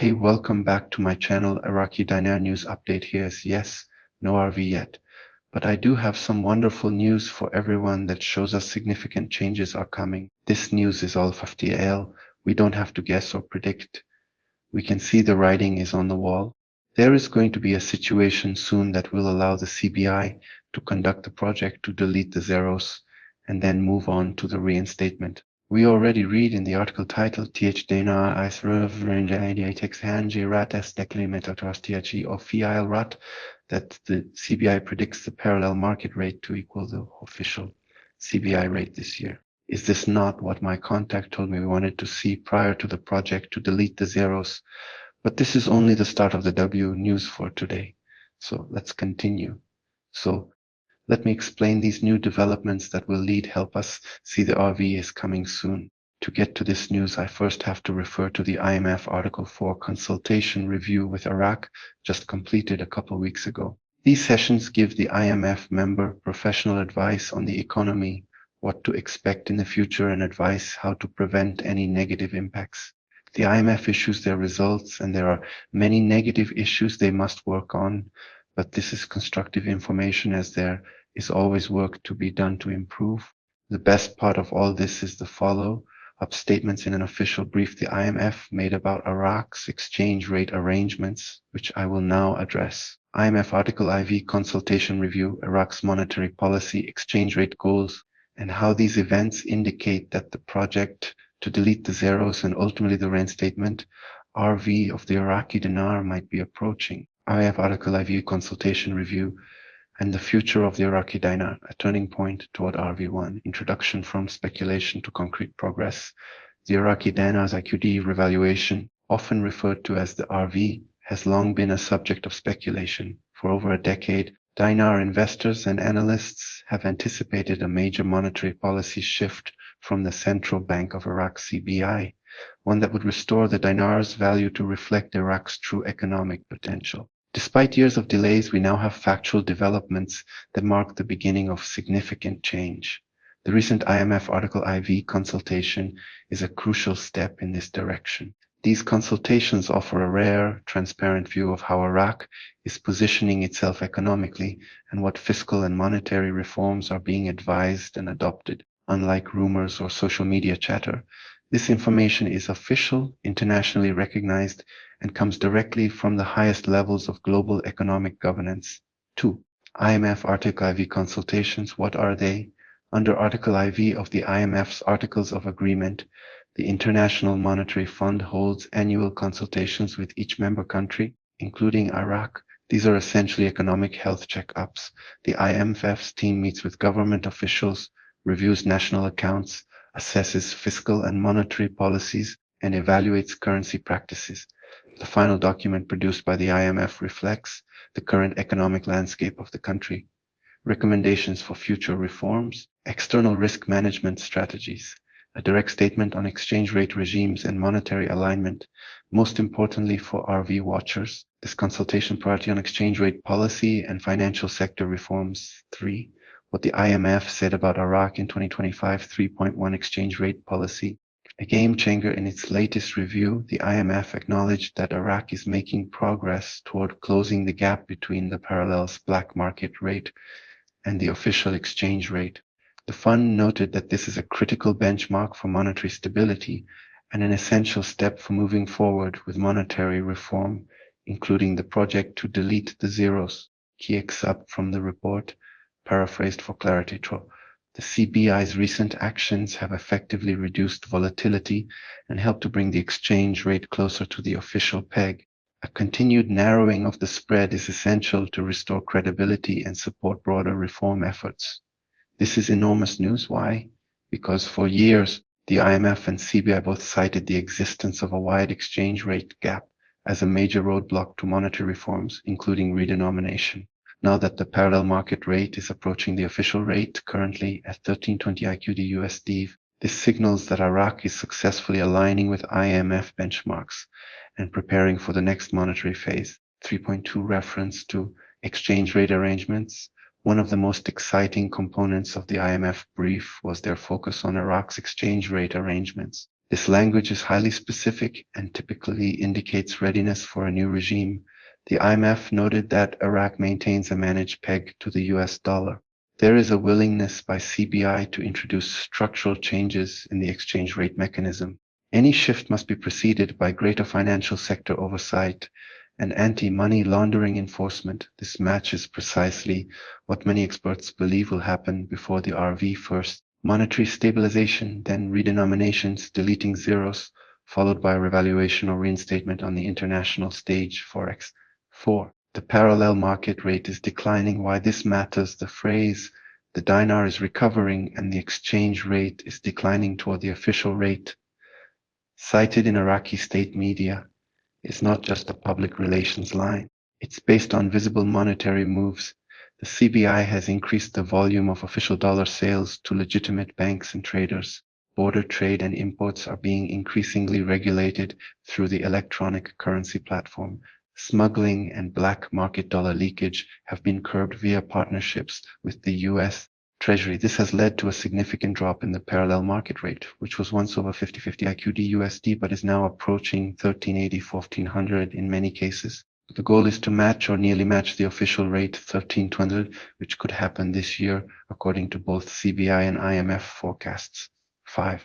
Hey, welcome back to my channel. Iraqi Dinar news update here is yes, no RV yet. But I do have some wonderful news for everyone that shows us significant changes are coming. This news is all 50L. We don't have to guess or predict. We can see the writing is on the wall. There is going to be a situation soon that will allow the CBI to conduct the project to delete the zeros and then move on to the reinstatement. We already read in the article titled Dinar rat that the CBI predicts the parallel market rate to equal the official CBI rate this year. Is this not what my contact told me we wanted to see prior to the project to delete the zeros? But this is only the start of the W news for today. So let's continue. So let me explain these new developments that will help us see the RV is coming soon. To get to this news, I first have to refer to the IMF Article 4 consultation review with Iraq, just completed a couple weeks ago. These sessions give the IMF member professional advice on the economy, what to expect in the future, and advice how to prevent any negative impacts. The IMF issues their results, and there are many negative issues they must work on, but this is constructive information as there is always work to be done to improve. The best part of all this is the follow-up statements in an official brief the IMF made about Iraq's exchange rate arrangements, which I will now address. IMF Article IV Consultation Review, Iraq's Monetary Policy, Exchange Rate Goals, and how these events indicate that the project to delete the zeros and ultimately the reinstatement RV of the Iraqi dinar might be approaching. IMF Article IV Consultation Review and the future of the Iraqi dinar, a turning point toward RV1, introduction from speculation to concrete progress. The Iraqi dinar's IQD revaluation, often referred to as the RV, has long been a subject of speculation. For over a decade, dinar investors and analysts have anticipated a major monetary policy shift from the Central Bank of Iraq CBI, one that would restore the dinar's value to reflect Iraq's true economic potential. Despite years of delays, we now have factual developments that mark the beginning of significant change. The recent IMF Article IV consultation is a crucial step in this direction. These consultations offer a rare, transparent view of how Iraq is positioning itself economically and what fiscal and monetary reforms are being advised and adopted. Unlike rumors or social media chatter, this information is official, internationally recognized, and comes directly from the highest levels of global economic governance. 2. IMF Article IV consultations. What are they? Under Article IV of the IMF's Articles of Agreement, the International Monetary Fund holds annual consultations with each member country, including Iraq. These are essentially economic health checkups. The IMF's team meets with government officials, reviews national accounts, assesses fiscal and monetary policies, and evaluates currency practices. The final document produced by the IMF reflects the current economic landscape of the country, recommendations for future reforms, external risk management strategies, a direct statement on exchange rate regimes and monetary alignment. Most importantly for RV watchers, this consultation priority on exchange rate policy and financial sector reforms. 3. What the IMF said about Iraq in 2025 3.1 exchange rate policy. A game changer in its latest review, the IMF acknowledged that Iraq is making progress toward closing the gap between the parallel black market rate and the official exchange rate. The fund noted that this is a critical benchmark for monetary stability and an essential step for moving forward with monetary reform, including the project to delete the zeros. Key excerpt from the report, paraphrased for clarity. The CBI's recent actions have effectively reduced volatility and helped to bring the exchange rate closer to the official peg. A continued narrowing of the spread is essential to restore credibility and support broader reform efforts. This is enormous news. Why? Because for years, the IMF and CBI both cited the existence of a wide exchange rate gap as a major roadblock to monetary reforms, including redenomination. Now that the parallel market rate is approaching the official rate, currently at 1320 IQD USD, this signals that Iraq is successfully aligning with IMF benchmarks and preparing for the next monetary phase. 3.2 reference to exchange rate arrangements. One of the most exciting components of the IMF brief was their focus on Iraq's exchange rate arrangements. This language is highly specific and typically indicates readiness for a new regime. The IMF noted that Iraq maintains a managed peg to the US dollar. There is a willingness by CBI to introduce structural changes in the exchange rate mechanism. Any shift must be preceded by greater financial sector oversight and anti-money laundering enforcement. This matches precisely what many experts believe will happen before the RV first. Monetary stabilization, then redenominations, deleting zeros, followed by revaluation or reinstatement on the international stage, Forex. 4. The parallel market rate is declining. Why this matters, the phrase, the dinar is recovering and the exchange rate is declining toward the official rate, cited in Iraqi state media, is not just a public relations line. It's based on visible monetary moves. The CBI has increased the volume of official dollar sales to legitimate banks and traders. Border trade and imports are being increasingly regulated through the electronic currency platform. Smuggling and black market dollar leakage have been curbed via partnerships with the US Treasury. This has led to a significant drop in the parallel market rate, which was once over 50-50 IQD USD, but is now approaching 1380-1400 in many cases. The goal is to match or nearly match the official rate 1320, which could happen this year, according to both CBI and IMF forecasts. 5.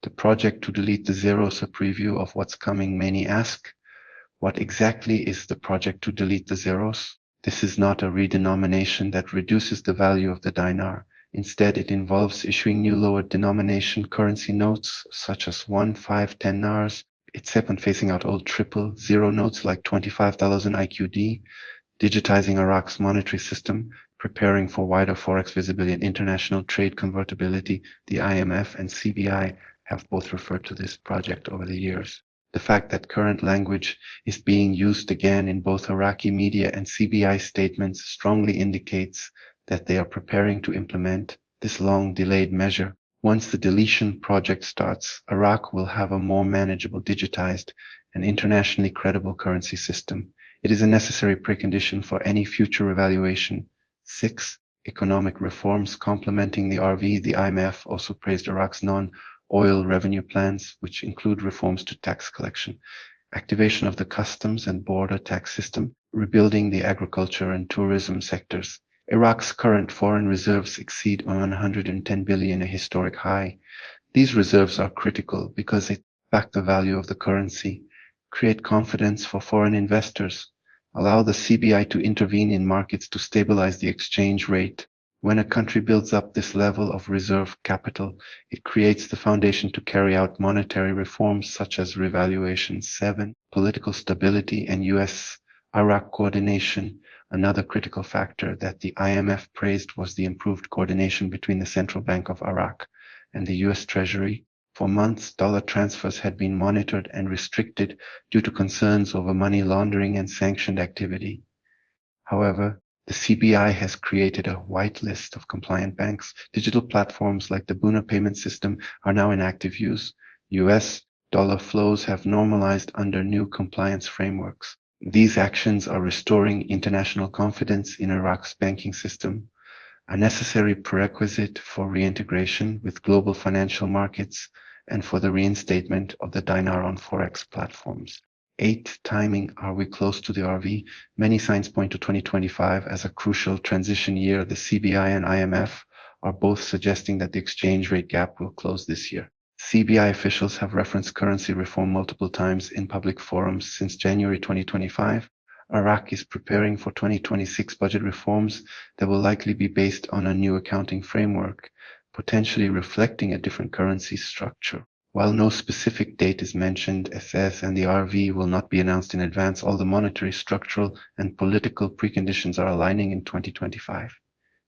The project to delete the zeros, a preview of what's coming. Many ask, what exactly is the project to delete the zeros? This is not a redenomination that reduces the value of the dinar. Instead, it involves issuing new lower denomination currency notes, such as 1, 5, 10 dinars. It's upon phasing out old triple zero notes like $25 in IQD, digitizing Iraq's monetary system, preparing for wider forex visibility and international trade convertibility. The IMF and CBI have both referred to this project over the years. The fact that current language is being used again in both Iraqi media and CBI statements strongly indicates that they are preparing to implement this long-delayed measure. Once the deletion project starts, Iraq will have a more manageable, digitized, and internationally credible currency system. It is a necessary precondition for any future revaluation. 6. Economic reforms complementing the RV. The IMF also praised Iraq's non-oil revenue plans, which include reforms to tax collection, activation of the customs and border tax system, rebuilding the agriculture and tourism sectors. Iraq's current foreign reserves exceed 110 billion, a historic high. These reserves are critical because they back the value of the currency, create confidence for foreign investors, allow the CBI to intervene in markets to stabilize the exchange rate. When a country builds up this level of reserve capital, it creates the foundation to carry out monetary reforms such as revaluation. 7. Political stability and US-Iraq coordination. Another critical factor that the IMF praised was the improved coordination between the Central Bank of Iraq and the US Treasury. For months, dollar transfers had been monitored and restricted due to concerns over money laundering and sanctioned activity. However, the CBI has created a white list of compliant banks. Digital platforms like the Buna payment system are now in active use. US dollar flows have normalized under new compliance frameworks. These actions are restoring international confidence in Iraq's banking system, a necessary prerequisite for reintegration with global financial markets and for the reinstatement of the dinar on forex platforms. 8. Timing. Are we close to the RV? Many signs point to 2025 as a crucial transition year. The CBI and IMF are both suggesting that the exchange rate gap will close this year. CBI officials have referenced currency reform multiple times in public forums since January 2025. Iraq is preparing for 2026 budget reforms that will likely be based on a new accounting framework, potentially reflecting a different currency structure. While no specific date is mentioned, SS and the RV will not be announced in advance. All the monetary, structural, and political preconditions are aligning in 2025.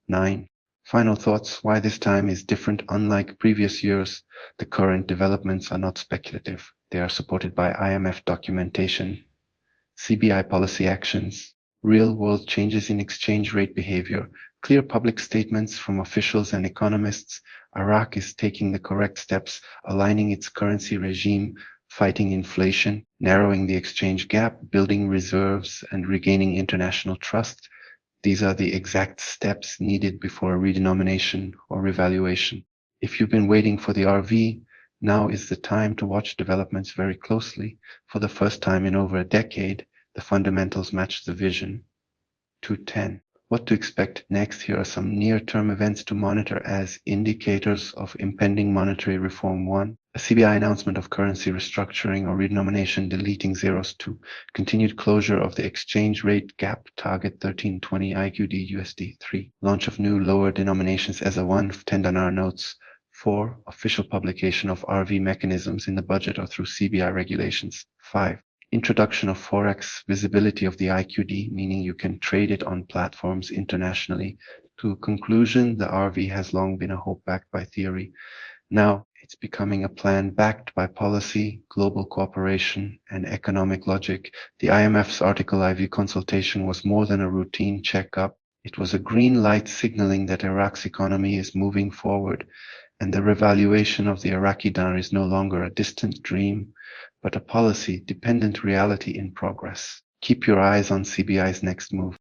9. Final thoughts. Why this time is different. Unlike previous years, the current developments are not speculative. They are supported by IMF documentation, CBI policy actions, real-world changes in exchange rate behavior, clear public statements from officials and economists. Iraq is taking the correct steps, aligning its currency regime, fighting inflation, narrowing the exchange gap, building reserves, and regaining international trust. These are the exact steps needed before a redenomination or revaluation. If you've been waiting for the RV, Now is the time to watch developments very closely. For the first time in over a decade, the fundamentals match the vision. 210. What to expect next? Here are some near-term events to monitor as indicators of impending monetary reform. 1. A CBI announcement of currency restructuring or redenomination deleting zeros. 2. Continued closure of the exchange rate gap target 1320 IQD USD. 3. Launch of new lower denominations as a 1 10 dinar notes. 4. Official publication of RV mechanisms in the budget or through CBI regulations. 5. Introduction of Forex visibility of the IQD, meaning you can trade it on platforms internationally. To conclusion, the RV has long been a hope backed by theory. Now it's becoming a plan backed by policy, global cooperation, and economic logic. The IMF's Article IV consultation was more than a routine checkup. It was a green light signaling that Iraq's economy is moving forward, and the revaluation of the Iraqi dinar is no longer a distant dream, but a policy-dependent reality in progress. Keep your eyes on CBI's next move.